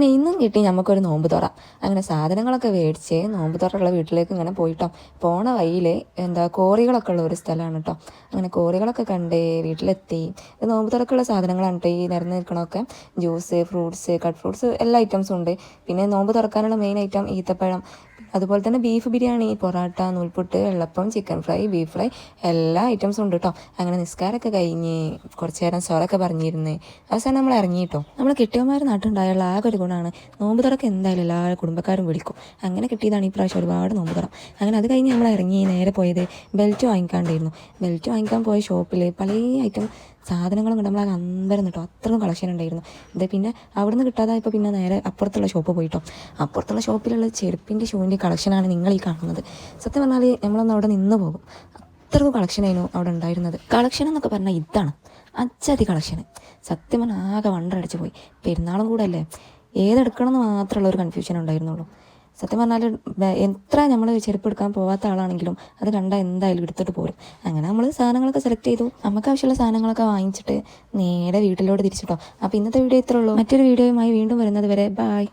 അങ്ങനെ ഇന്നും കിട്ടി നമുക്കൊരു നോമ്പ് തുറ. അങ്ങനെ സാധനങ്ങളൊക്കെ മേടിച്ച് നോമ്പ് തുറയുള്ള വീട്ടിലേക്ക് ഇങ്ങനെ പോയിട്ടോ. പോണ വഴിയിൽ കോറികളൊക്കെ ഉള്ള ഒരു സ്ഥലമാണ് കേട്ടോ. അങ്ങനെ കോറികളൊക്കെ കണ്ട് വീട്ടിലെത്തി. നോമ്പ് തുറക്കുള്ള സാധനങ്ങളാണ് കേട്ടോ ഈ നിരന്ന് നിൽക്കണമൊക്കെ. ജ്യൂസ്, ഫ്രൂട്ട്സ്, കട്ട് ഫ്രൂട്ട്സ് എല്ലാ ഐറ്റംസും ഉണ്ട്. പിന്നെ നോമ്പ് തുറക്കാനുള്ള മെയിൻ ഐറ്റം ഈത്തപ്പഴം, അതുപോലെ തന്നെ ബീഫ് ബിരിയാണി, പൊറാട്ട, നൂൽപുട്ട്, വെള്ളപ്പം, ചിക്കൻ ഫ്രൈ, ബീഫ് ഫ്രൈ എല്ലാ ഐറ്റംസും ഉണ്ട് കേട്ടോ. അങ്ങനെ നിസ്കാരമൊക്കെ കഴിഞ്ഞ് കുറച്ച് നേരം സോറൊക്കെ പറഞ്ഞിരുന്ന് അവസാനം നമ്മൾ ഇറങ്ങിയിട്ടോ. നമ്മൾ കെട്ടിയന്മാർ നാട്ടിലുണ്ടായുള്ള ആകെ ഒരു ഗുണമാണ് നോമ്പ് തുറക്ക് എന്തായാലും എല്ലാ കുടുംബക്കാരും വിളിക്കും. അങ്ങനെ കിട്ടിയതാണ് ഈ പ്രാവശ്യം ഒരുപാട് നോമ്പ് തുറ. അങ്ങനെ അത് കഴിഞ്ഞ് നമ്മൾ ഇറങ്ങി നേരെ പോയത് ബെൽറ്റ് വാങ്ങിക്കാണ്ടായിരുന്നു. ബെൽറ്റ് വാങ്ങിക്കാൻ പോയ ഷോപ്പിൽ പല ഐറ്റം സാധനങ്ങളും കൊണ്ട് നമ്മളാകെ അമ്പരം കേട്ടോ. അത്രയും കളക്ഷൻ ഉണ്ടായിരുന്നു. ഇത് പിന്നെ അവിടെ നിന്ന് കിട്ടാതായപ്പോൾ പിന്നെ നേരെ അപ്പുറത്തുള്ള ഷോപ്പ് പോയിട്ടോ. അപ്പുറത്തുള്ള ഷോപ്പിലുള്ള ചെരുപ്പിൻ്റെ ഷൂവിൻ്റെ കളക്ഷനാണ് നിങ്ങൾ ഈ കാണുന്നത്. സത്യം പറഞ്ഞാൽ നമ്മളൊന്ന് അവിടെ നിന്ന് പോകും. അത്രക്കും കളക്ഷനായിരുന്നു അവിടെ ഉണ്ടായിരുന്നത്. കളക്ഷൻ എന്നൊക്കെ പറഞ്ഞാൽ ഇതാണ് അച്ചാതി കളക്ഷന്. സത്യം പറഞ്ഞാൽ ആകെ വണ്ടടിച്ച് പോയി. പെരുന്നാളും കൂടെ അല്ലേ, ഏതെടുക്കണം എന്ന് മാത്രമുള്ള ഒരു കൺഫ്യൂഷൻ ഉണ്ടായിരുന്നുള്ളൂ. സത്യം പറഞ്ഞാൽ എത്ര നമ്മൾ ചെരുപ്പ് എടുക്കാൻ പോകാത്ത ആളാണെങ്കിലും അത് കണ്ടാൽ എന്തായാലും എടുത്തിട്ട് പോരും. അങ്ങനെ നമ്മൾ സാധനങ്ങളൊക്കെ സെലക്ട് ചെയ്തു. നമുക്ക് ആവശ്യമുള്ള സാധനങ്ങളൊക്കെ വാങ്ങിച്ചിട്ട് നേരെ വീട്ടിലോട്ട് തിരിച്ചിട്ടോ. അപ്പോൾ ഇന്നത്തെ വീഡിയോ ഇത്രേ ഉള്ളൂ. മറ്റൊരു വീഡിയോയുമായി വീണ്ടും വരുന്നത് വരെ ബൈ.